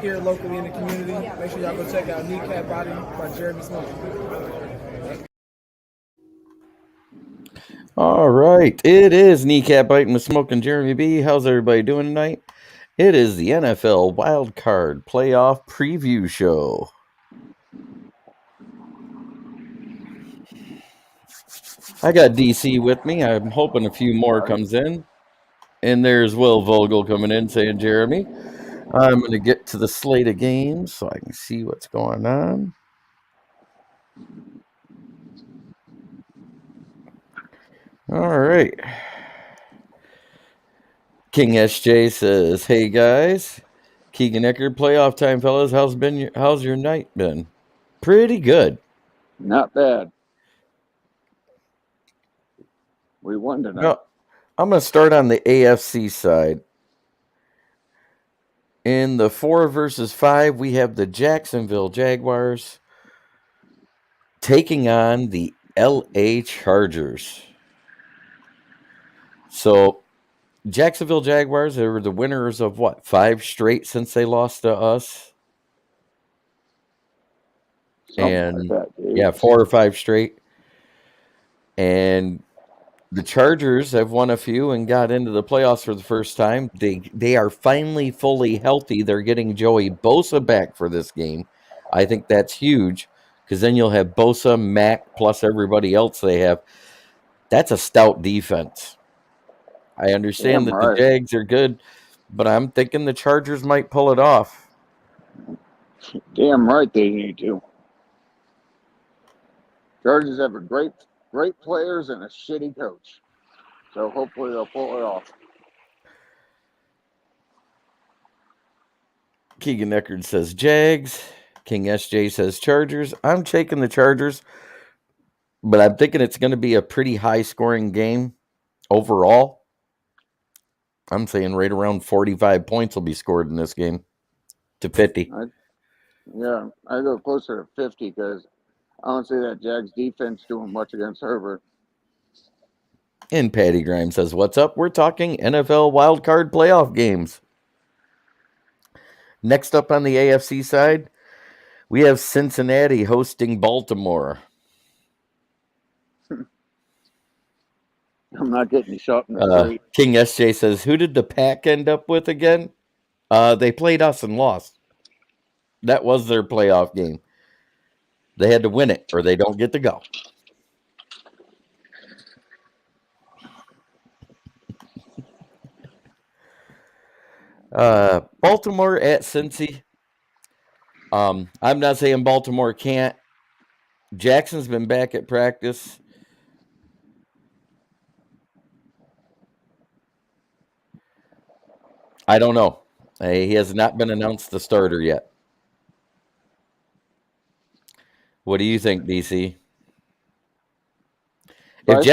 here locally in the community. Make sure y'all go check out Kneecap Body by Jeremy Smokin. All right, it is Kneecap Biting with Smokin' Jeremy B. How's everybody doing tonight? It is the NFL Wild Card Playoff Preview Show. I got DC with me. I'm hoping a few more comes in. And there's Will Vogel coming in saying, Jeremy, I'm going to get to the slate of games so I can see what's going on. All right. King SJ says, hey guys, Keegan Eckert, playoff time, fellas. How's your night been? Pretty good. Not bad. We won tonight. No, I'm going to start on the AFC side. In the 4 versus 5, we have the Jacksonville Jaguars taking on the LA Chargers. So, Jacksonville Jaguars are the winners of what? 5 straight since they lost to us? Something like that, yeah, 4 or 5 straight. And the Chargers have won a few and got into the playoffs for the first time. They are finally fully healthy. They're getting Joey Bosa back for this game. I think that's huge because then you'll have Bosa, Mack, plus everybody else they have. That's a stout defense. I understand the Jags are good, but I'm thinking the Chargers might pull it off. Damn right they need to. Chargers have a great players and a shitty coach. So hopefully they'll pull it off. Keegan Eckert says Jags. King SJ says Chargers. I'm taking the Chargers, but I'm thinking it's going to be a pretty high-scoring game overall. I'm saying right around 45 points will be scored in this game to 50. I go closer to 50 because I don't see that Jags defense doing much against Herbert. And Patty Grimes says, what's up? We're talking NFL wildcard playoff games. Next up on the AFC side, we have Cincinnati hosting Baltimore. I'm not getting shot in the street. King SJ says, who did the Pack end up with again? They played us and lost. That was their playoff game. They had to win it or they don't get to go. Baltimore at Cincy. I'm not saying Baltimore can't. Jackson's been back at practice. I don't know. He has not been announced the starter yet. What do you think, DC? If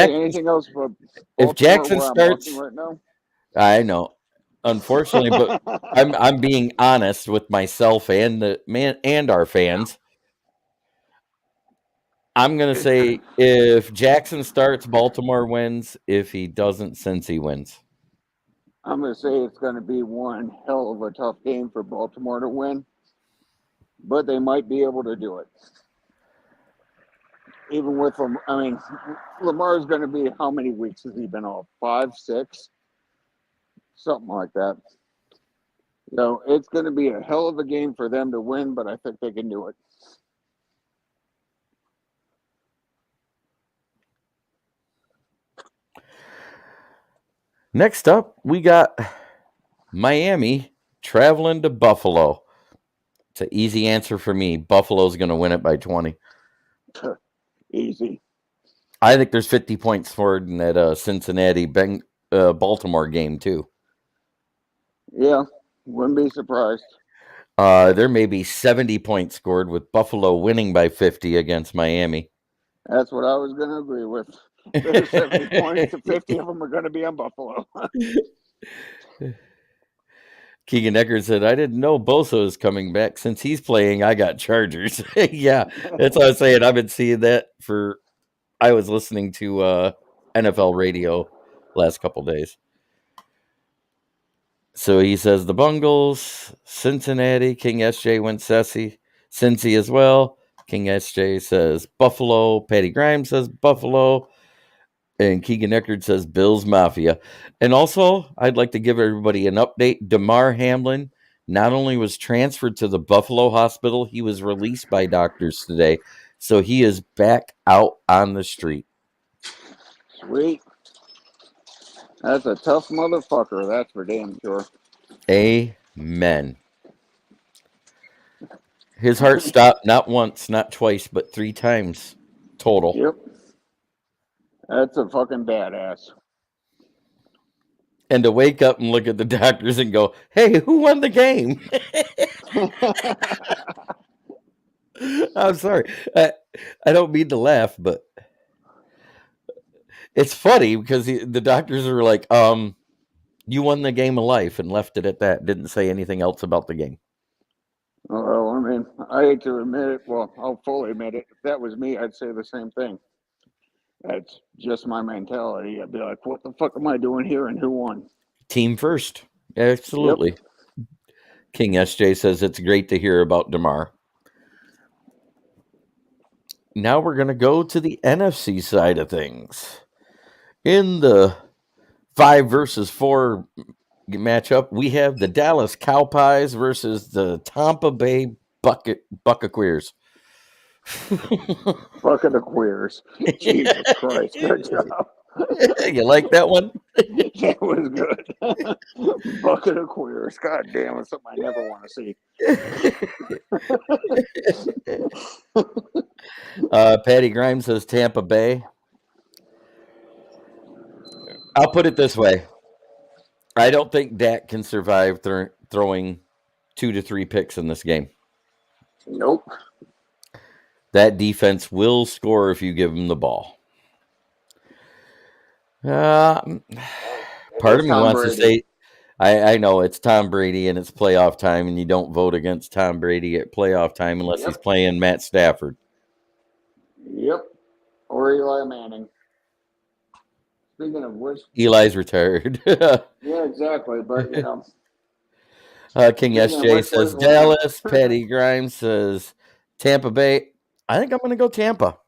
Jackson starts right now? I know. Unfortunately, but I'm being honest with myself and our fans. I'm going to say if Jackson starts, Baltimore wins. If he doesn't, Cincy wins. I'm going to say it's going to be one hell of a tough game for Baltimore to win, but they might be able to do it. Even with them, I mean, Lamar's going to be, how many weeks has he been off? 5, 6? Something like that. So it's going to be a hell of a game for them to win, but I think they can do it. Next up, we got Miami traveling to Buffalo. It's an easy answer for me. Buffalo's going to win it by 20. Easy. I think there's 50 points scored in that Cincinnati Baltimore game too. Yeah, wouldn't be surprised. There may be 70 points scored with Buffalo winning by 50 against Miami. That's what I was going to agree with. There's 70 points, 50 of them are going to be on Buffalo. Keegan Eckert said, I didn't know Bosa is coming back. Since he's playing, I got Chargers. Yeah, that's what I was saying. I've been seeing that I was listening to NFL radio last couple days. So he says the Bungles, Cincinnati, King SJ went Cincy as well. King SJ says Buffalo. Patty Grimes says Buffalo. And Keegan Eckert says Bills Mafia. And also, I'd like to give everybody an update. Damar Hamlin not only was transferred to the Buffalo hospital, he was released by doctors today. So he is back out on the street. Sweet. That's a tough motherfucker, that's for damn sure. Amen. His heart stopped not once, not twice, but 3 times total. Yep. That's a fucking badass. And to wake up and look at the doctors and go, hey, who won the game? I'm sorry. I don't mean to laugh, but it's funny because the doctors are like, you won the game of life, and left it at that. Didn't say anything else about the game. Well, I mean, I hate to admit it. Well, I'll fully admit it. If that was me, I'd say the same thing. That's just my mentality. I'd be like, what the fuck am I doing here and who won? Team first. Absolutely. Yep. King SJ says it's great to hear about DeMar. Now we're going to go to the NFC side of things. In the 5 versus 4 matchup, we have the Dallas Cowpies versus the Tampa Bay Buccaneers. Bucket of queers. Jesus Christ. Good job. You like that one? That was good. Bucket of queers. God damn, it's something I never want to see. Patty Grimes says Tampa Bay. I'll put it this way. I don't think Dak can survive throwing 2 to 3 picks in this game. Nope. That defense will score if you give them the ball. Part of me wants to say, I know it's Tom Brady and it's playoff time, and you don't vote against Tom Brady at playoff time unless he's playing Matt Stafford. Yep. Or Eli Manning. Speaking of which, Eli's retired. Yeah, exactly. But, you know. King SJ says Dallas. Patty Grimes says Tampa Bay. I think I'm going to go Tampa.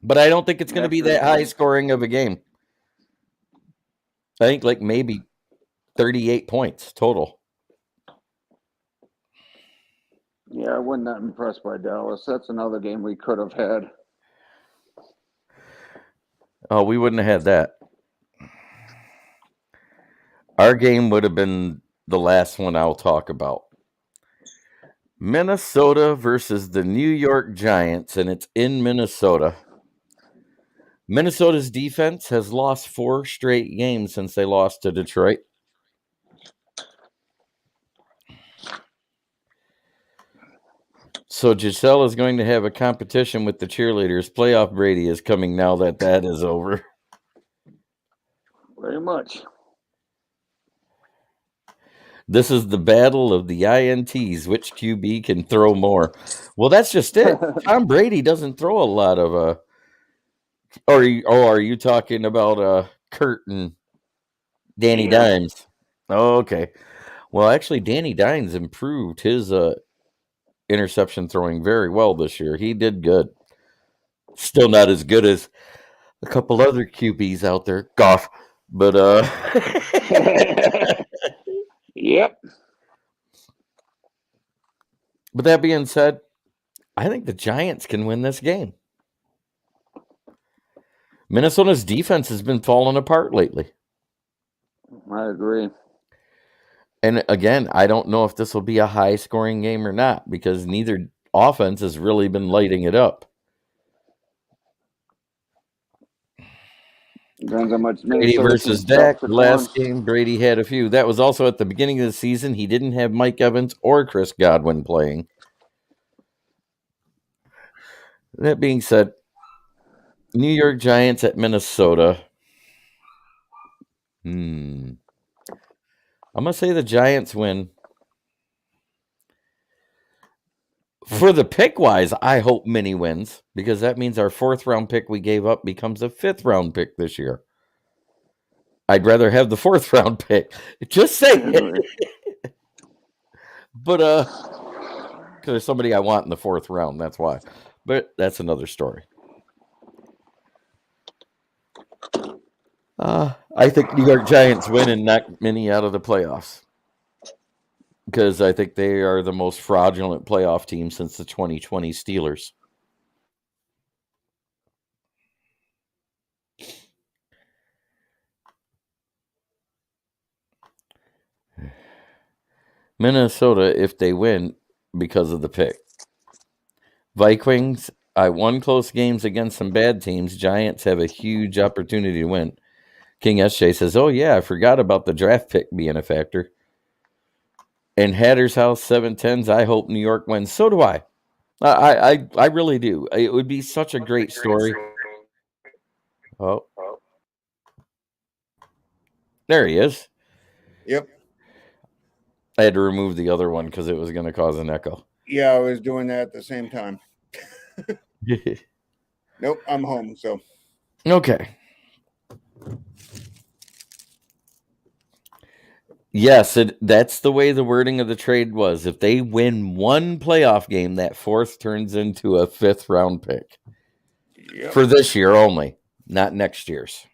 But I don't think it's going to be that high scoring of a game. I think like maybe 38 points total. Yeah, I wasn't that impressed by Dallas. That's another game we could have had. Oh, we wouldn't have had that. Our game would have been the last one I'll talk about. Minnesota versus the New York Giants, and it's in Minnesota. Minnesota's defense has lost 4 straight games since they lost to Detroit. So Giselle is going to have a competition with the cheerleaders. Playoff Brady is coming now that is over. Very much. This is the battle of the INTs. Which QB can throw more? Well, that's just it. Tom Brady doesn't throw a lot of are you talking about Kurt and Danny Dimes? Oh, okay. Well, actually, Danny Dimes improved his interception throwing very well this year. He did good. Still not as good as a couple other QBs out there. Goff. But Yep. But that being said, I think the Giants can win this game. Minnesota's defense has been falling apart lately. I agree. And again, I don't know if this will be a high-scoring game or not because neither offense has really been lighting it up. Depends how much Brady versus Dak. Last game, Brady had a few. That was also at the beginning of the season. He didn't have Mike Evans or Chris Godwin playing. That being said, New York Giants at Minnesota. I'm going to say the Giants win. For the pick-wise, I hope Minnie wins because that means our 4th-round pick we gave up becomes a 5th-round pick this year. I'd rather have the 4th round pick. Just saying. But because there's somebody I want in the 4th round, that's why. But that's another story. I think New York Giants win and knock Minnie out of the playoffs. Because I think they are the most fraudulent playoff team since the 2020 Steelers. Minnesota, if they win, because of the pick. Vikings, I won close games against some bad teams. Giants have a huge opportunity to win. King SJ says, oh, yeah, I forgot about the draft pick being a factor. And Hatter's House 710s, I hope New York wins. So do I. I really do. It would be such a great story. Oh. There he is. Yep. I had to remove the other one because it was going to cause an echo. Yeah, I was doing that at the same time. Nope, I'm home, so. Okay. Yes, that's the way the wording of the trade was. If they win one playoff game, that 4th turns into a 5th round pick. Yep. For this year only, not next year's.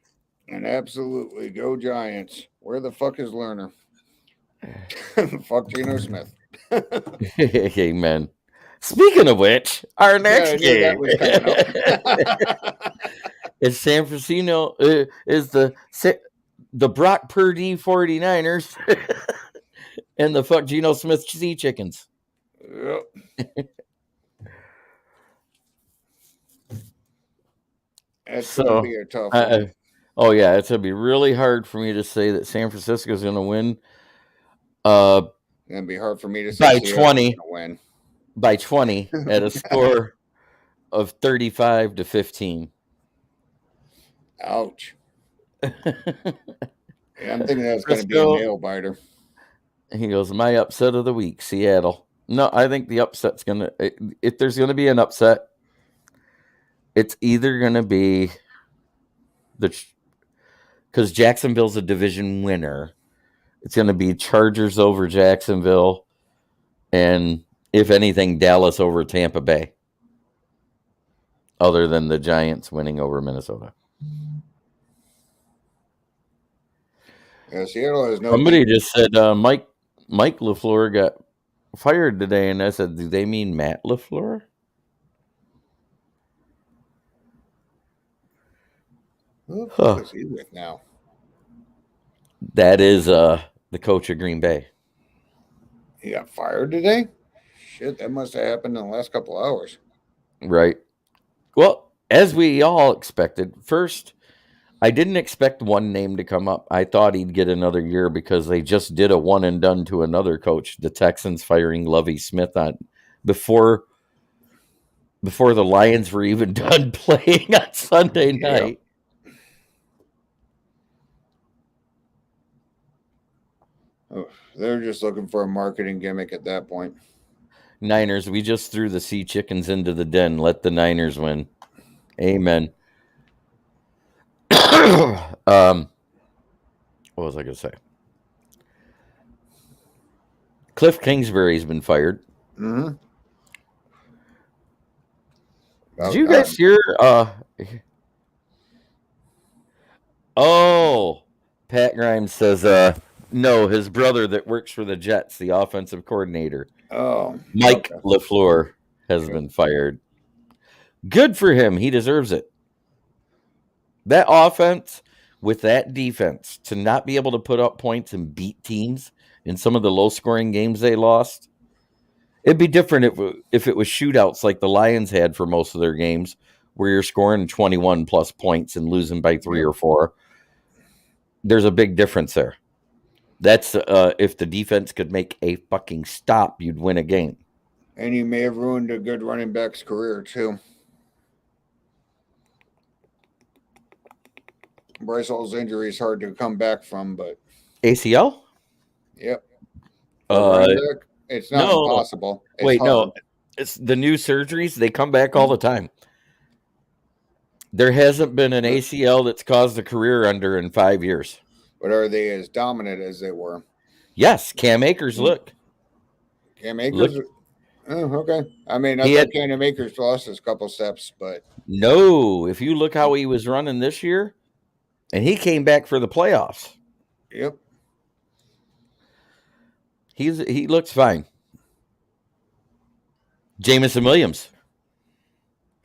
And absolutely, go Giants. Where the fuck is Lerner? Fuck Geno Smith. Amen. Speaking of which, our next game is San Francisco is the Brock Purdy 49ers and the fuck Geno Smith Sea Chickens. Yep. That's going to be a tough one. Oh, yeah. It's going to be really hard for me to say that San Francisco is going to win. It's going to be hard for me to say by 20. Win. By 20 at a score of 35-15. Ouch. Yeah, I'm thinking that's going to be a nail biter. He goes, my upset of the week, Seattle. No, I think the upset's going to, if there's going to be an upset, it's either going to be because Jacksonville's a division winner. It's going to be Chargers over Jacksonville. And if anything, Dallas over Tampa Bay. Other than the Giants winning over Minnesota. Yeah, Seattle has no. Somebody just said Mike LaFleur got fired today, and I said, do they mean Matt LaFleur? Who the fuck is he with now? That is the coach of Green Bay. He got fired today? Shit, that must have happened in the last couple of hours. Right. Well, as we all expected, first, I didn't expect one name to come up. I thought he'd get another year because they just did a one and done to another coach. The Texans firing Lovie Smith on before the Lions were even done playing on Sunday night. Oh, they're just looking for a marketing gimmick at that point. Niners, we just threw the Sea Chickens into the den. Let the Niners win. Amen. What was I going to say? Cliff Kingsbury's been fired. Mm-hmm. Did you guys hear? Pat Grimes says, no, his brother that works for the Jets, the offensive coordinator, Mike LaFleur, has been fired. Good for him. He deserves it. That offense with that defense to not be able to put up points and beat teams in some of the low-scoring games they lost, it'd be different if it was shootouts like the Lions had for most of their games where you're scoring 21-plus points and losing by 3 or 4. There's a big difference there. That's if the defense could make a fucking stop, you'd win a game. And you may have ruined a good running back's career, too. Bryce Hall's injury is hard to come back from, but... ACL? Yep. It's not impossible. It's hard. No. It's the new surgeries. They come back all the time. There hasn't been an ACL that's caused a career under in 5 years. But are they as dominant as they were? Yes, Cam Akers, look. Cam Akers. Oh, okay. I mean, I He thought had Cam Akers lost his couple steps, but no. If you look how he was running this year, and he came back for the playoffs. yep. He looks fine. Jamison Williams.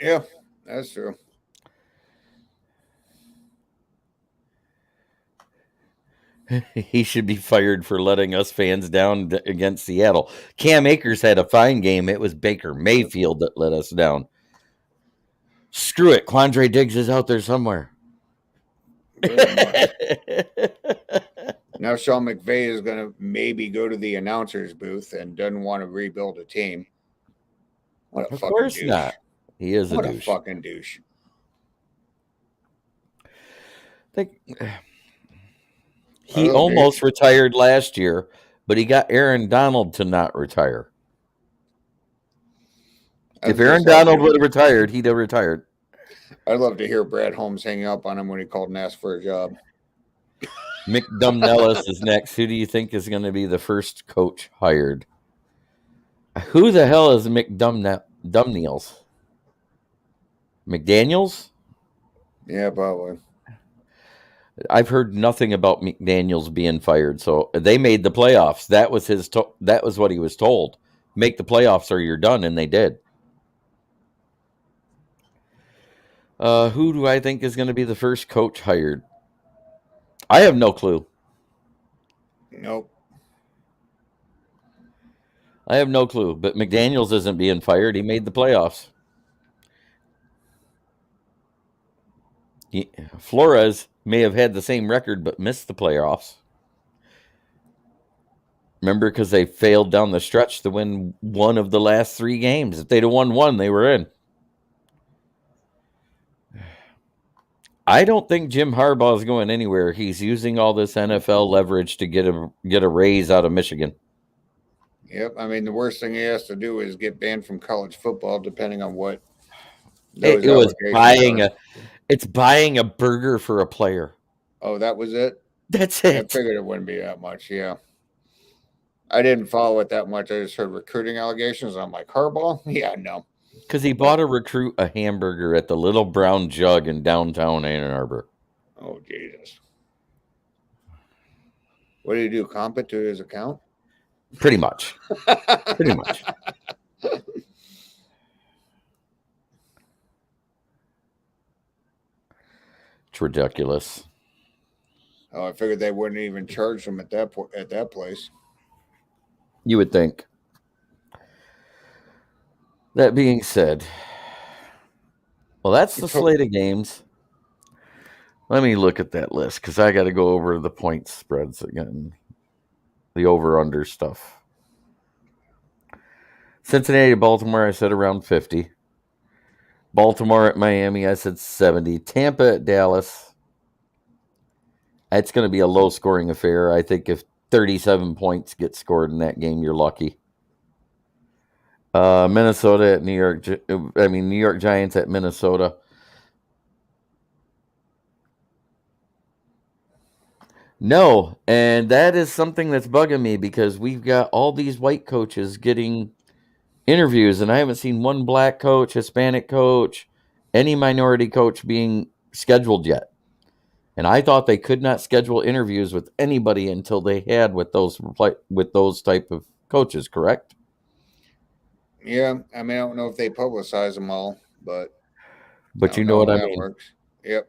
Yeah, that's true. He should be fired for letting us fans down against Seattle. Cam Akers had a fine game. It was Baker Mayfield that let us down. Screw it. Quandre Diggs is out there somewhere. Very much. Now Sean McVay is going to maybe go to the announcer's booth and doesn't want to rebuild a team. What a Of fucking course douche. not. He is What a a douche. fucking douche. He almost retired last year, but he got Aaron Donald to not retire. If Aaron Donald would have retired, he'd have retired. I'd love to hear Brad Holmes hang up on him when he called and asked for a job. Mick Dumnellis is next. Who do you think is going to be the first coach hired? Who the hell is Mick Dumniels? McDaniels? Yeah, probably. I've heard nothing about McDaniels being fired. So they made the playoffs. That was that was what he was told. Make the playoffs or you're done, and they did. Who do I think is going to be the first coach hired? I have no clue. Nope. I have no clue. But McDaniels isn't being fired. He made the playoffs. Flores may have had the same record but missed the playoffs. Remember, because they failed down the stretch to win one of the last 3 games. If they'd have won one, they were in. I don't think Jim Harbaugh is going anywhere. He's using all this NFL leverage to get a raise out of Michigan. Yep. I mean, the worst thing he has to do is get banned from college football, depending on what. It was buying a burger for a player. Oh, that was it? That's it. I figured it wouldn't be that much, yeah. I didn't follow it that much. I just heard recruiting allegations. I'm like, Harbaugh? Yeah, no. Because he bought a recruit a hamburger at the Little Brown Jug in downtown Ann Arbor. Oh, Jesus. What did he do? Comp it to his account? Pretty much. Pretty much. It's ridiculous. Oh, I figured they wouldn't even charge him at that place. You would think. That being said, well, that's the slate of games. Let me look at that list because I got to go over the point spreads again. The over-under stuff. Cincinnati, Baltimore, I said around 50. Baltimore at Miami, I said 70. Tampa at Dallas. It's going to be a low-scoring affair. I think if 37 points get scored in that game, you're lucky. Minnesota at New York Giants at Minnesota. No, and that is something that's bugging me because we've got all these white coaches getting interviews, and I haven't seen one black coach, Hispanic coach, any minority coach being scheduled yet. And I thought they could not schedule interviews with anybody until they had with those type of coaches, correct? Yeah, I mean, I don't know if they publicize them all, but you know what I mean. Works. Yep.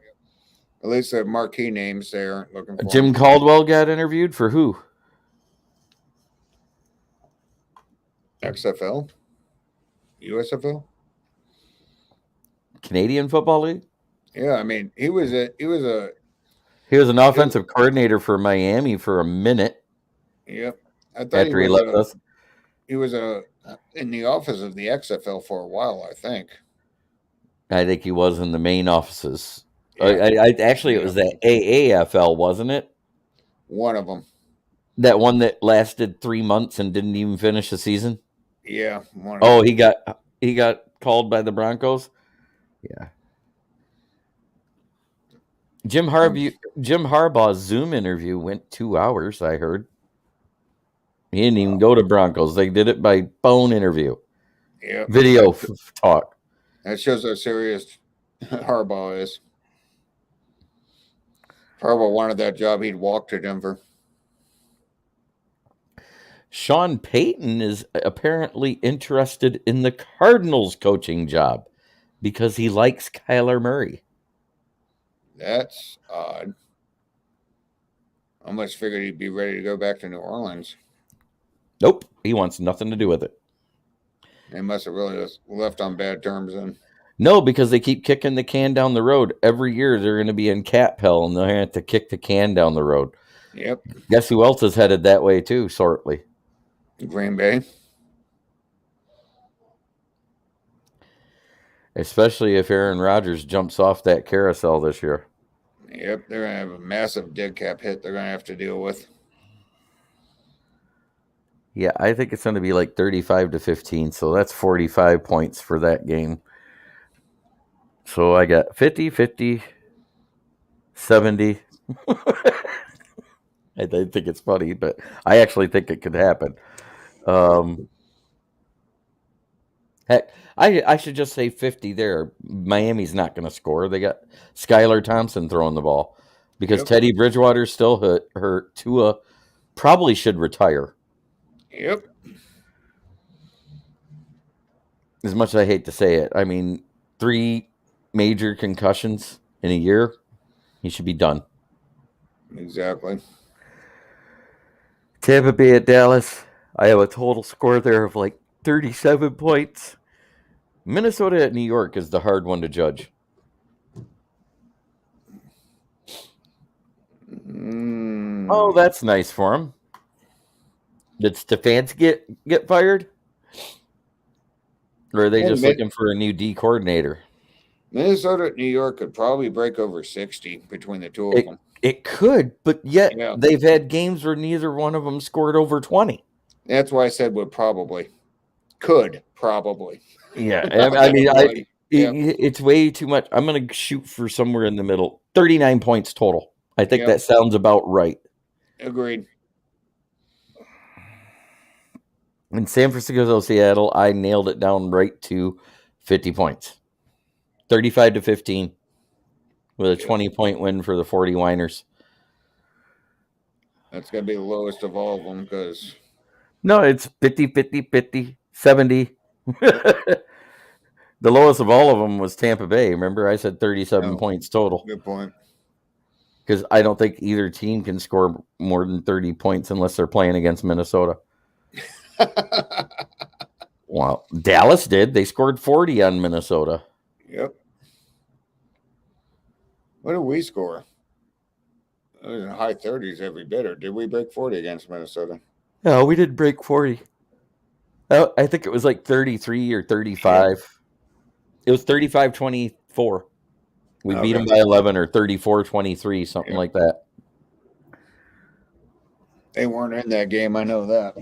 At least the marquee names they aren't looking for. Jim Caldwell got interviewed for who? XFL? USFL? Canadian Football League? Yeah, I mean, he was an offensive coordinator for Miami for a minute. Yep. I thought after he left us. He was in the office of the XFL for a while, I think. I think he was in the main offices. Yeah. It was that AAFL, wasn't it? One of them. That one that lasted 3 months and didn't even finish the season? Yeah. He got called by the Broncos? Yeah. Jim Harbaugh's Zoom interview went 2 hours, I heard. He didn't even go to Broncos. They did it by phone interview. Yep. Video talk. That shows how serious Harbaugh is. If Harbaugh wanted that job, he'd walk to Denver. Sean Payton is apparently interested in the Cardinals coaching job because he likes Kyler Murray. That's odd. I almost figured he'd be ready to go back to New Orleans. Nope, he wants nothing to do with it. They must have really left on bad terms then. No, because they keep kicking the can down the road. Every year they're going to be in cap hell, and they're going to have to kick the can down the road. Yep. Guess who else is headed that way too, shortly? Green Bay. Especially if Aaron Rodgers jumps off that carousel this year. Yep, they're going to have a massive dead cap hit they're going to have to deal with. Yeah, I think it's going to be like 35-15, so that's 45 points for that game. So I got 50, 50, 70. I think it's funny, but I actually think it could happen. Heck, I should just say 50 there. Miami's not going to score. They got Skylar Thompson throwing the ball because Teddy Bridgewater's still hurt. Tua probably should retire. Yep. As much as I hate to say it, I mean, 3 major concussions in a year, he should be done. Exactly. Tampa Bay at Dallas. I have a total score there of like 37 points. Minnesota at New York is the hard one to judge. Oh, that's nice for him. Did Stefanski get fired? Or are they just looking for a new D coordinator? Minnesota at New York could probably break over 60 between the two of them. It could, but yet they've had games where neither one of them scored over 20. That's why I said would probably. Could probably. Yeah, I mean, it's way too much. I'm going to shoot for somewhere in the middle. 39 points total. I think that sounds about right. Agreed. In San Francisco, Seattle, I nailed it down right to 50 points. 35-15 with a 20-point win for the 40 Winers. That's going to be the lowest of all of them because... No, it's 50, 50, 50, 70. The lowest of all of them was Tampa Bay. Remember, I said 37 points total. Good point. Because I don't think either team can score more than 30 points unless they're playing against Minnesota. Well, Dallas did. They scored 40 on Minnesota. Yep. What did we score? It was in high 30s every bit, or did we break 40 against Minnesota? No, we didn't break 40. I think it was like 33 or 35. Yeah. It was 35-24. We beat them by 11 or 34-23, something like that. They weren't in that game, I know that.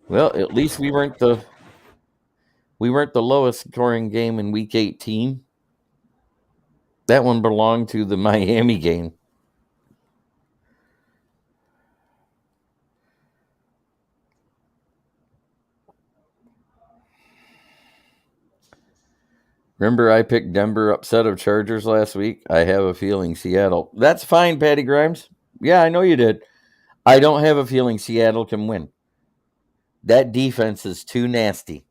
Well, at least we weren't the lowest scoring game in week 18. That one belonged to the Miami game. Remember I picked Denver upset of Chargers last week? I have a feeling Seattle. That's fine, Patty Grimes. Yeah, I know you did. I don't have a feeling Seattle can win. That defense is too nasty.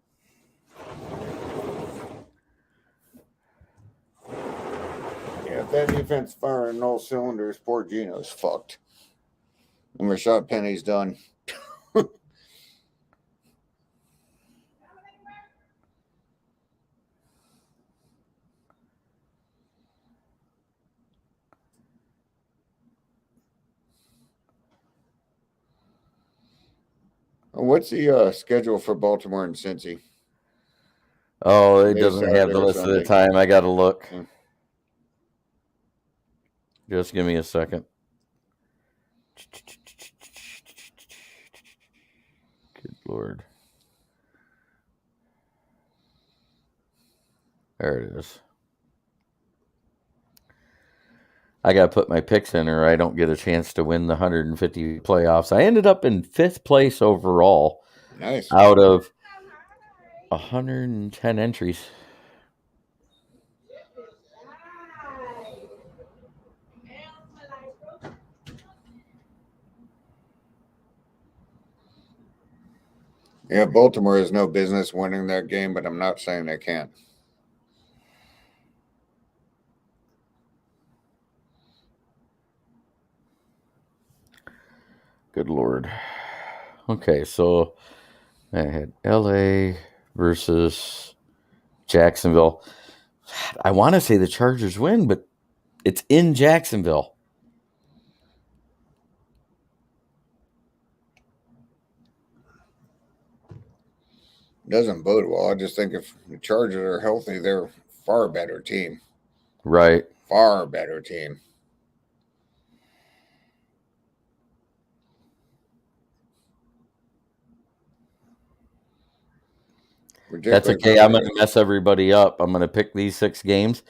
Yeah, if that defense firing all cylinders, poor Gino's fucked. And Rashad Penny's done. What's the schedule for Baltimore and Cincy? Oh, it doesn't have the list of the time. I got to look. Yeah. Just give me a second. Good Lord. There it is. I got to put my picks in or I don't get a chance to win the 150 playoffs. I ended up in 5th place overall Nice. out of 110 entries. Yeah, Baltimore has no business winning that game, but I'm not saying they can't. Good Lord. Okay, so I had LA versus Jacksonville. I want to say the Chargers win, but it's in Jacksonville. Doesn't bode well. I just think if the Chargers are healthy, they're far better team. Right. Far better team. That's okay. I'm going to mess everybody up. I'm going to pick these 6 games,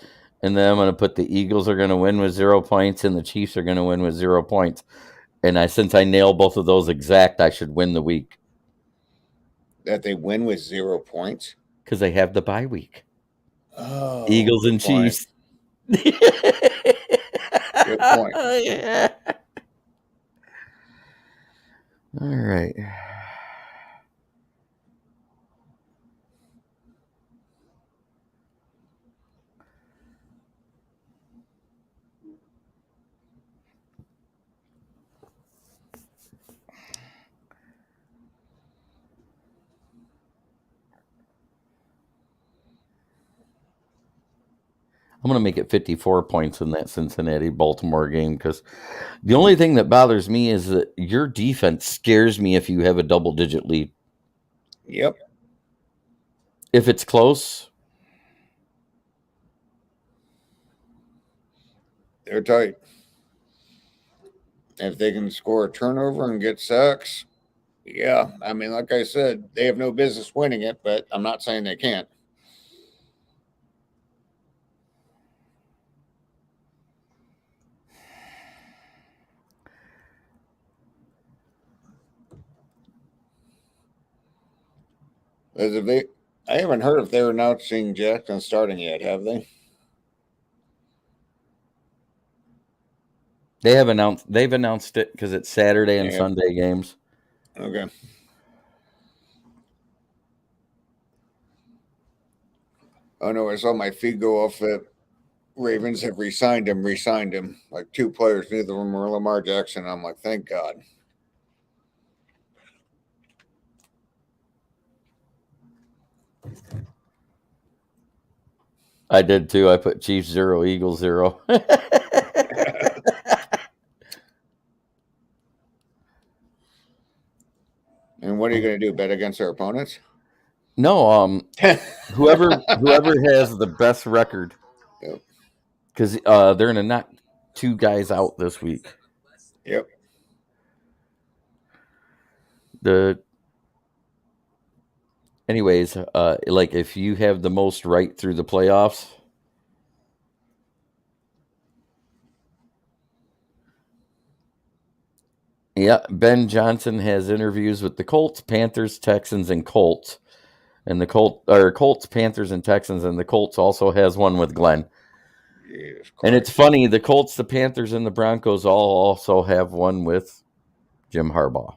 and then I'm going to put the Eagles are going to win with 0 points, and the Chiefs are going to win with 0 points. And since I nailed both of those exact, I should win the week. That they win with 0 points? Because they have the bye week. Oh, Eagles and point. Chiefs. Good point. Yeah. All right. I'm going to make it 54 points in that Cincinnati-Baltimore game because the only thing that bothers me is that your defense scares me if you have a double-digit lead. Yep. If it's close, they're tight. If they can score a turnover and get sacks, yeah. I mean, like I said, they have no business winning it, but I'm not saying they can't. As if they, I haven't heard if they're announcing Jackson starting yet, have they? they've announced it because it's Saturday and Sunday games. Okay. Oh no, I saw my feed go off that Ravens have re-signed him. Like 2 players, neither of them were Lamar Jackson. I'm like, thank God. I did too. I put Chiefs 0, Eagles 0. And what are you going to do? Bet against our opponents? No, whoever has the best record, because they're going to knock 2 guys out this week. Yep. Anyways, like if you have the most right through the playoffs, yeah, Ben Johnson has interviews with the Colts, Panthers, Texans, and Colts. And the Colts, Panthers, and Texans, and the Colts also has one with Glenn. And it's funny, the Colts, the Panthers, and the Broncos all also have one with Jim Harbaugh.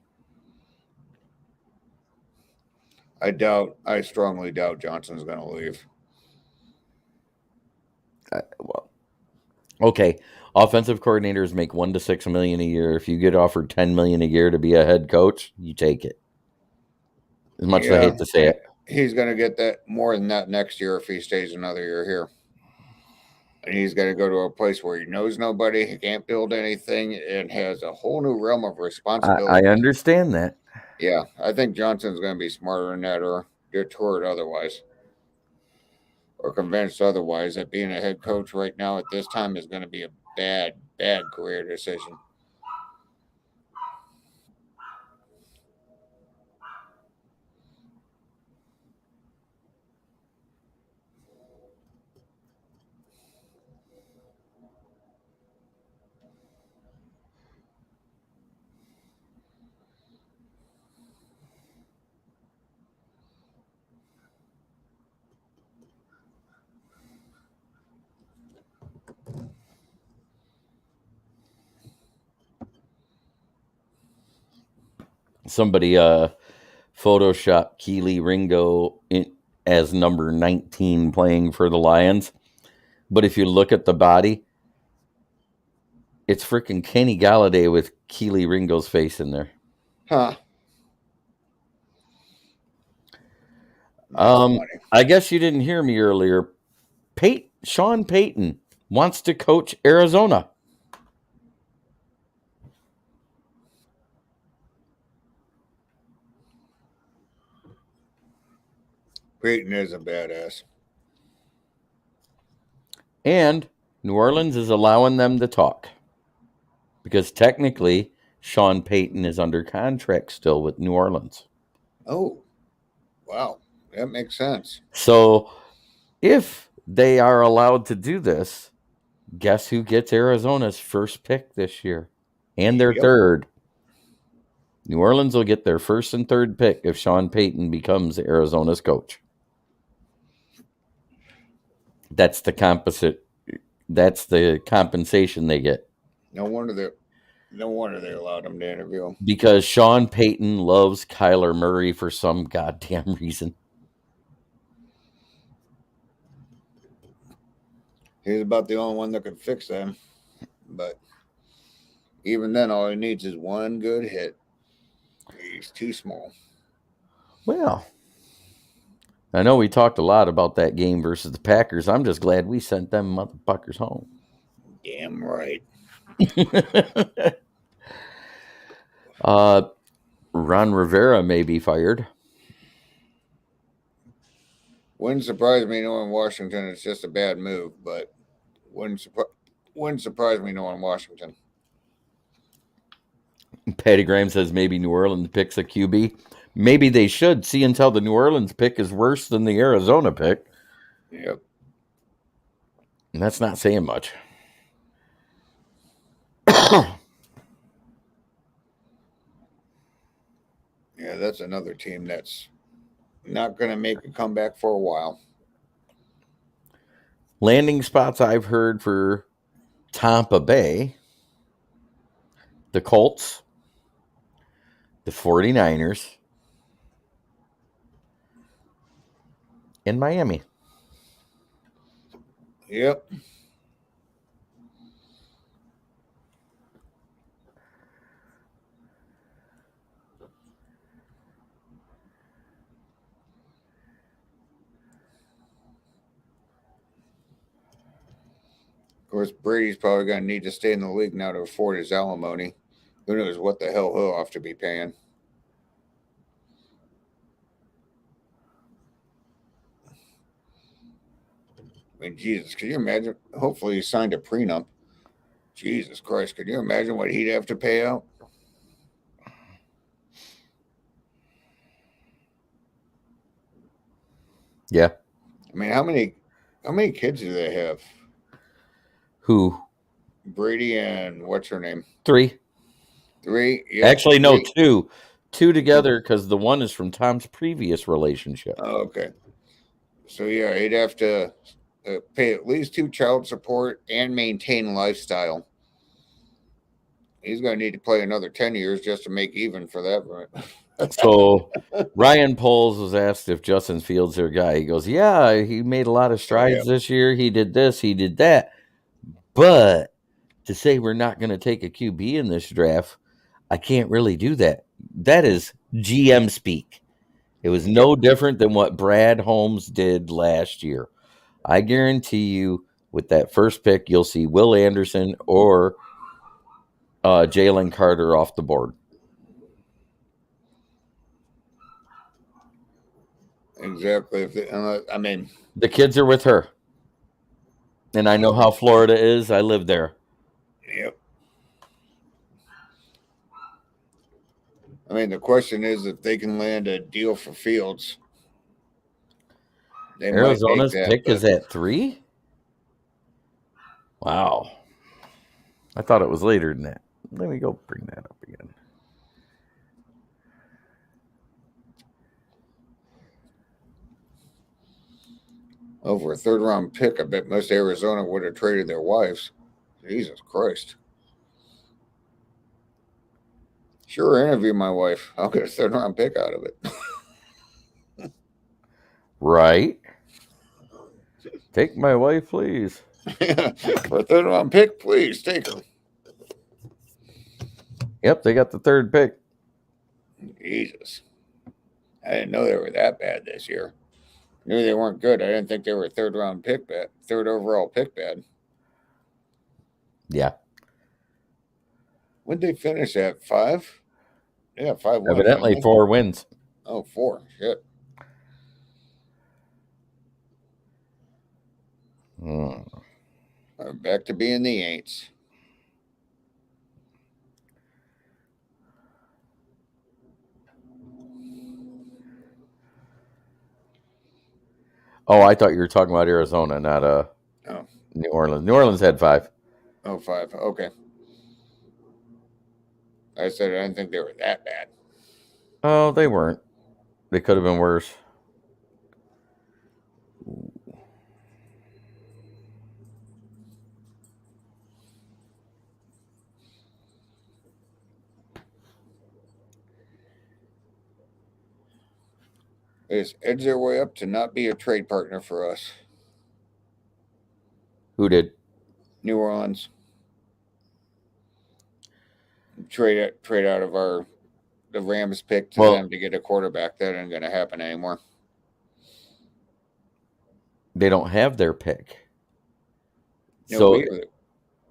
I strongly doubt Johnson's going to leave. Well, okay. Offensive coordinators make $1 to $6 million a year. If you get offered $10 million a year to be a head coach, you take it. As much as I hate to say it. He's going to get that more than that next year if he stays another year here. And he's got to go to a place where he knows nobody, he can't build anything, and has a whole new realm of responsibility. I understand that. Yeah, I think Johnson's going to be smarter than that, or detoured otherwise, or convinced otherwise that being a head coach right now at this time is going to be a bad career decision. Somebody photoshopped Keely Ringo as number 19 playing for the Lions. But if you look at the body, it's freaking Kenny Galladay with Keely Ringo's face in there. Huh. I guess you didn't hear me earlier. Sean Payton wants to coach Arizona. Peyton is a badass. And New Orleans is allowing them to talk. Because technically, Sean Payton is under contract still with New Orleans. Oh, wow. That makes sense. So if they are allowed to do this, guess who gets Arizona's first pick this year? And their third. New Orleans will get their first and third pick if Sean Payton becomes Arizona's coach. That's the compensation they get. No wonder they allowed him to interview. Because Sean Payton loves Kyler Murray for some goddamn reason. He's about the only one that could fix them. But even then, all he needs is one good hit. He's too small. Well, I know we talked a lot about that game versus the Packers. I'm just glad we sent them motherfuckers home. Damn right. Ron Rivera may be fired. Wouldn't surprise me knowing Washington it's just a bad move, but wouldn't surprise me knowing Washington. Patty Graham says maybe New Orleans picks a QB. Maybe they should see until the New Orleans pick is worse than the Arizona pick. Yep. And that's not saying much. Yeah, that's another team that's not going to make a comeback for a while. Landing spots I've heard for Tampa Bay, the Colts, the 49ers, and Miami. Yep. Of course, Brady's probably going to need to stay in the league now to afford his alimony. Who knows what the hell he'll have to be paying. I mean, Jesus, could you imagine? Hopefully he signed a prenup. Jesus Christ, could you imagine what he'd have to pay out? Yeah. I mean, how many kids do they have? Who? Brady and what's her name? 3. 3? Yeah, Actually, 3. no, 2. 2 together because the one is from Tom's previous relationship. Oh, okay. So, yeah, he'd have to pay at least 2 child support and maintain lifestyle. He's going to need to play another 10 years just to make even for that, right? So Ryan Poles was asked if Justin Fields their guy. He goes, yeah, he made a lot of strides this year. He did this, he did that. But to say we're not going to take a QB in this draft, I can't really do that. That is GM speak. It was no different than what Brad Holmes did last year. I guarantee you with that first pick, you'll see Will Anderson or Jalen Carter off the board. Exactly. I mean, the kids are with her. And I know how Florida is. I live there. Yep. I mean, the question is if they can land a deal for Fields. Arizona's pick is at 3? Wow. I thought it was later than that. Let me go bring that up again. Over a 3rd round pick, I bet most Arizona would have traded their wives. Jesus Christ. Sure, interview my wife. I'll get a third round pick out of it. Right? Take my wife, please. For a third round pick, please take her. Yep, they got the third pick. Jesus. I didn't know they were that bad this year. Knew they weren't good. I didn't think they were a third overall pick bad. Yeah. When'd they finish at 5? Yeah, 5 wins. Evidently 4 wins. Oh, 4. Shit. Back to being the Aints. Oh, I thought you were talking about Arizona, not New Orleans. New Orleans had 5. Oh, 5. Okay. I said I didn't think they were that bad. Oh, they weren't. They could have been worse. They just edged their way up to not be a trade partner for us. Who did? New Orleans. Trade out of the Rams pick to them to get a quarterback. That ain't going to happen anymore. They don't have their pick. No, So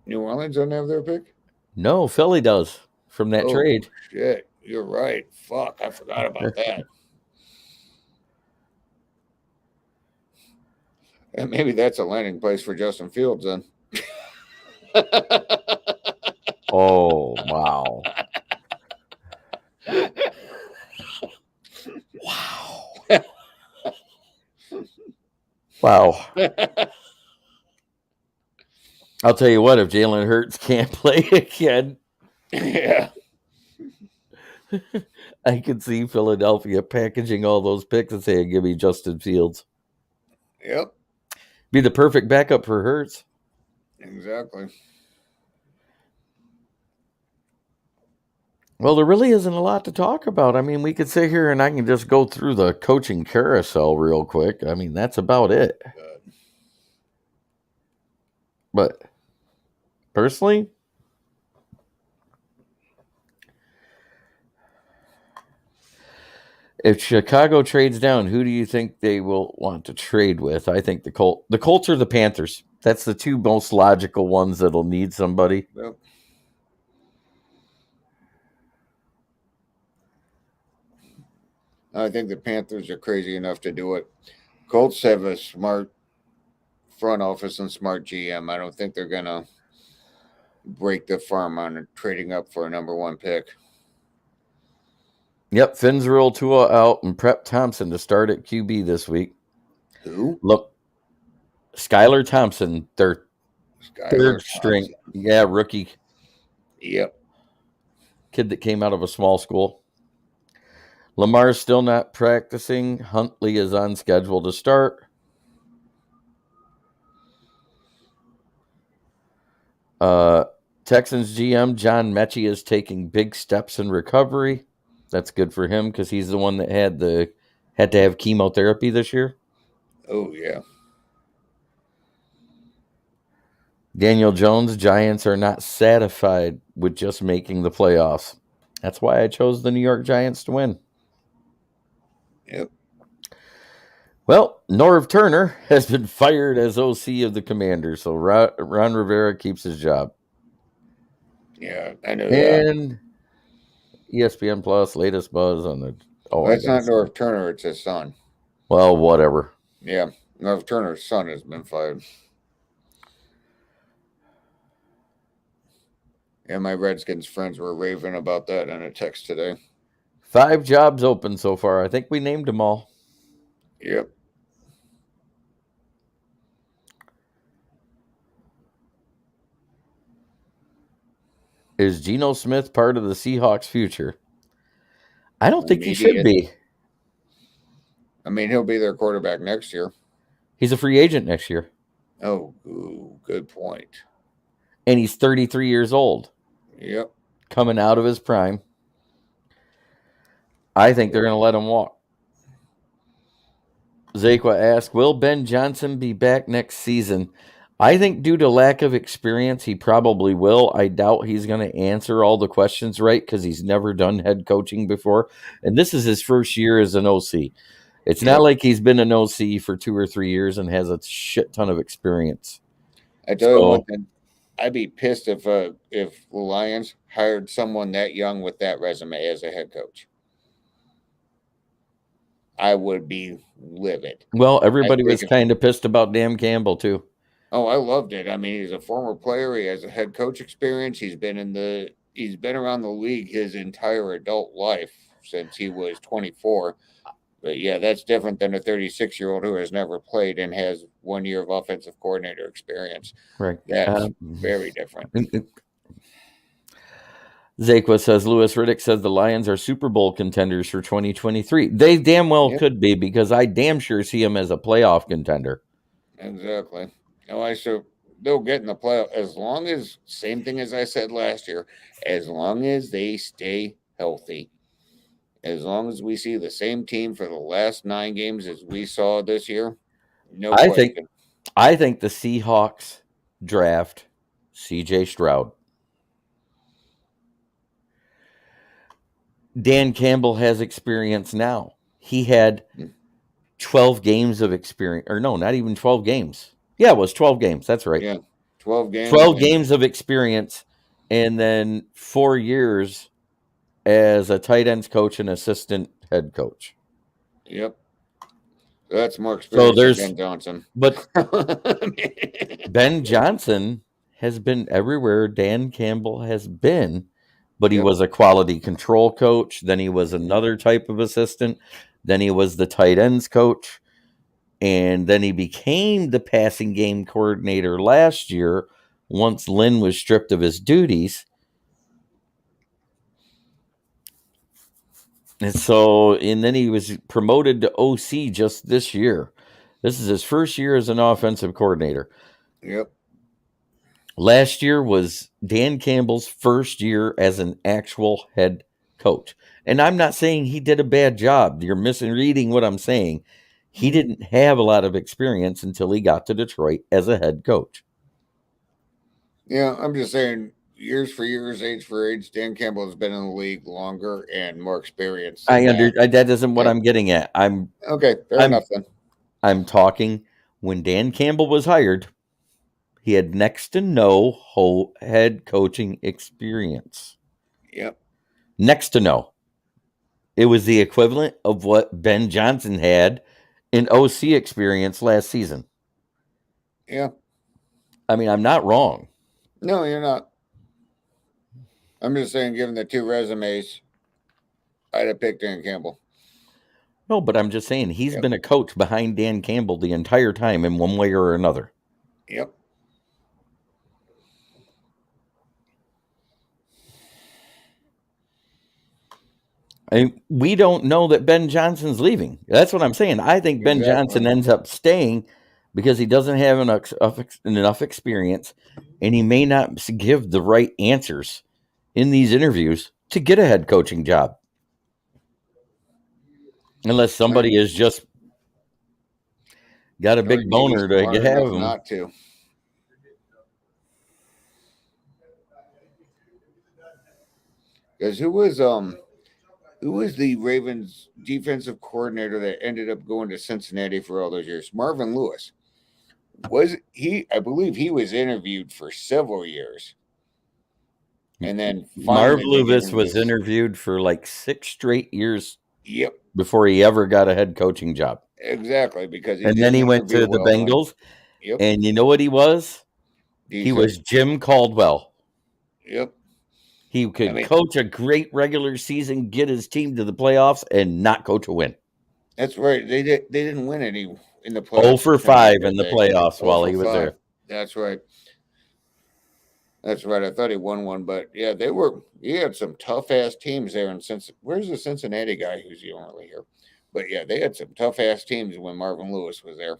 New Orleans doesn't have their pick? No, Philly does from that trade. Shit, you're right. Fuck, I forgot about that. And maybe that's a landing place for Justin Fields then. Oh, wow. Wow. I'll tell you what, if Jalen Hurts can't play again, yeah, I could see Philadelphia packaging all those picks and saying, give me Justin Fields. Yep. Be the perfect backup for Hurts. Exactly. Well, there really isn't a lot to talk about. I mean, we could sit here and I can just go through the coaching carousel real quick. I mean, that's about it. But personally, if Chicago trades down, who do you think they will want to trade with? I think the Colts or the Panthers. That's the two most logical ones that'll need somebody. Yep. I think the Panthers are crazy enough to do it. Colts have a smart front office and smart GM. I don't think they're going to break the farm on trading up for a number 1 pick. Yep, Fitzgerald, Tua out, and Prep Thompson to start at QB this week. Who? Look, Skylar Thompson, their third string. Yeah, rookie. Yep. Kid that came out of a small school. Lamar's still not practicing. Huntley is on schedule to start. Texans GM John Mechie is taking big steps in recovery. That's good for him because he's the one that had to have chemotherapy this year. Oh, yeah. Daniel Jones, Giants are not satisfied with just making the playoffs. That's why I chose the New York Giants to win. Yep. Well, Norv Turner has been fired as OC of the Commanders, so Ron Rivera keeps his job. Yeah, I know that. And ESPN Plus, latest buzz on the... Oh, that's not Norv Turner, it's his son. Well, whatever. Yeah, Norv Turner's son has been fired. Yeah, my Redskins friends were raving about that in a text today. 5 jobs open so far. I think we named them all. Yep. Is Geno Smith part of the Seahawks' future? I don't think he should be. I mean, he'll be their quarterback next year. He's a free agent next year. Oh, good point. And he's 33 years old. Yep. Coming out of his prime. I think they're going to let him walk. Zakwa asked, will Ben Johnson be back next season? I think due to lack of experience, he probably will. I doubt he's going to answer all the questions right because he's never done head coaching before. And this is his first year as an OC. It's not like he's been an OC for 2 or 3 years and has a shit ton of experience. I tell you one thing, I'd be pissed if the Lions hired someone that young with that resume as a head coach. I would be livid. Well, everybody was kind of pissed about Dan Campbell too. Oh, I loved it. I mean, he's a former player. He has a head coach experience. He's been around the league his entire adult life since he was 24. But yeah, that's different than a 36-year-old who has never played and has 1 year of offensive coordinator experience. Right. That's very different. Zakwa says, Louis Riddick says the Lions are Super Bowl contenders for 2023. They damn well could be, because I damn sure see them as a playoff contender. Exactly. They'll get in the playoff as long as, same thing as I said last year, as long as they stay healthy. As long as we see the same team for the last 9 games as we saw this year, no question. I think the Seahawks draft C.J. Stroud. Dan Campbell has experience now. He had 12 games of experience. Or no, not even 12 games. Yeah, it was 12 games. That's right. Yeah, 12 games. 12 games of experience, and then 4 years as a tight ends coach and assistant head coach. Yep. That's more experience than Ben Johnson. But Ben Johnson has been everywhere Dan Campbell has been, but he was a quality control coach. Then he was another type of assistant. Then he was the tight ends coach. And then he became the passing game coordinator last year once Lynn was stripped of his duties. And then he was promoted to OC just this year. This is his first year as an offensive coordinator. Yep. Last year was Dan Campbell's first year as an actual head coach. And I'm not saying he did a bad job. You're misreading what I'm saying. He didn't have a lot of experience until he got to Detroit as a head coach. Yeah, I'm just saying, years for years, age for age, Dan Campbell has been in the league longer and more experienced. That isn't what I'm getting at. Okay, fair enough then. I'm talking when Dan Campbell was hired, he had next to no head coaching experience. Yep. Next to no. It was the equivalent of what Ben Johnson had in OC experience last season. Yeah. I mean, I'm not wrong. No, you're not. I'm just saying, given the 2 resumes, I'd have picked Dan Campbell. No, but I'm just saying he's been a coach behind Dan Campbell the entire time in one way or another. Yep. We don't know that Ben Johnson's leaving. That's what I'm saying. I think Ben Johnson ends up staying because he doesn't have enough experience, and he may not give the right answers in these interviews to get a head coaching job. Unless somebody has just got a big boner to have him. Not to. Because who was the Ravens defensive coordinator that ended up going to Cincinnati for all those years? Marvin Lewis. I believe he was interviewed for several years. And then Marv Lewis was interviewed for like 6 straight years. Yep. Before he ever got a head coaching job. Exactly, because then he went to the Bengals. Yep. And you know what he was? Decent. He was Jim Caldwell. Yep. He could coach a great regular season, get his team to the playoffs, and not coach a win. That's right. They didn't win any in the playoffs. 0 for 5 in the playoffs while he was there. That's right. That's right. I thought he won one, but yeah, he had some tough ass teams there. And where's the Cincinnati guy who's normally here? But yeah, they had some tough ass teams when Marvin Lewis was there.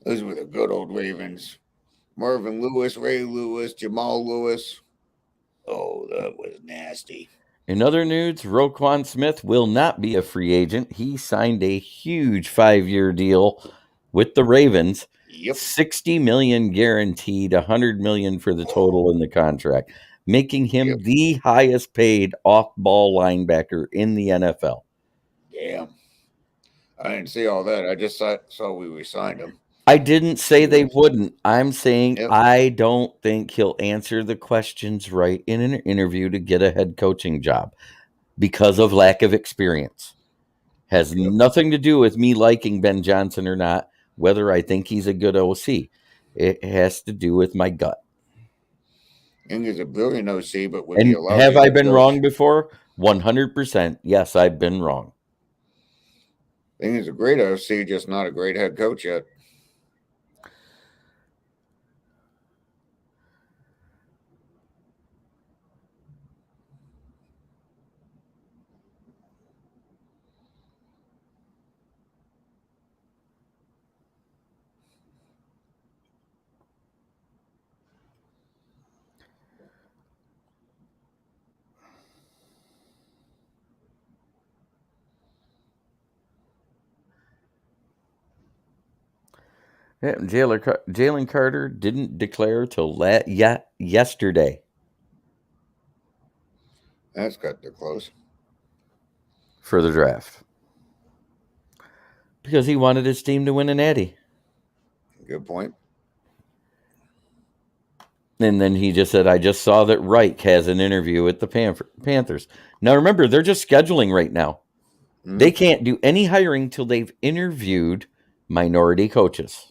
Those were the good old Ravens. Marvin Lewis, Ray Lewis, Jamal Lewis. Oh, that was nasty. In other news, Roquan Smith will not be a free agent. He signed a huge 5-year deal with the Ravens. Yep. $60 million guaranteed, $100 million for the total in the contract, making him the highest paid off-ball linebacker in the NFL. Damn. I didn't see all that. I just saw we signed him. I didn't say they wouldn't. I'm saying Yep. I don't think he'll answer the questions right in an interview to get a head coaching job because of lack of experience. Has nothing to do with me liking Ben Johnson or not, whether I think he's a good OC. It has to do with my gut. I think he's a brilliant OC, but would And he allow have you I to been coach? wrong before? 100%. Yes, I've been wrong. I think he's a great OC, just not a great head coach yet. Yeah, Jalen Carter didn't declare till yesterday. That's got to close. For the draft. Because he wanted his team to win an Natty. Good point. And then he just said, I just saw that Reich has an interview with the Panthers. Now remember, they're just scheduling right now. Mm-hmm. They can't do any hiring till they've interviewed minority coaches.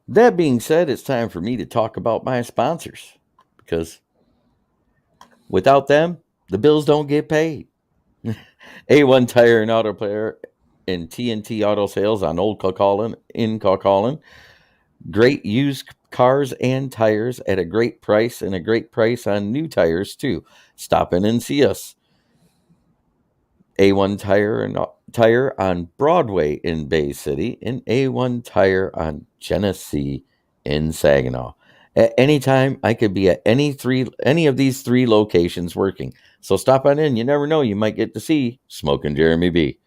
That being said, it's time for me to talk about my sponsors. Because without them, the bills don't get paid. A1 Tire and Auto Player and TNT Auto Sales on Old Caucaulin in Caucaulin. Great used cars and tires at a great price, and a great price on new tires too. Stop in and see us. A1 Tire on Broadway in Bay City, and A1 Tire on Genesee in Saginaw. At any time, I could be at any of these 3 locations working. So stop on in. You never know. You might get to see Smokin Jeremy B.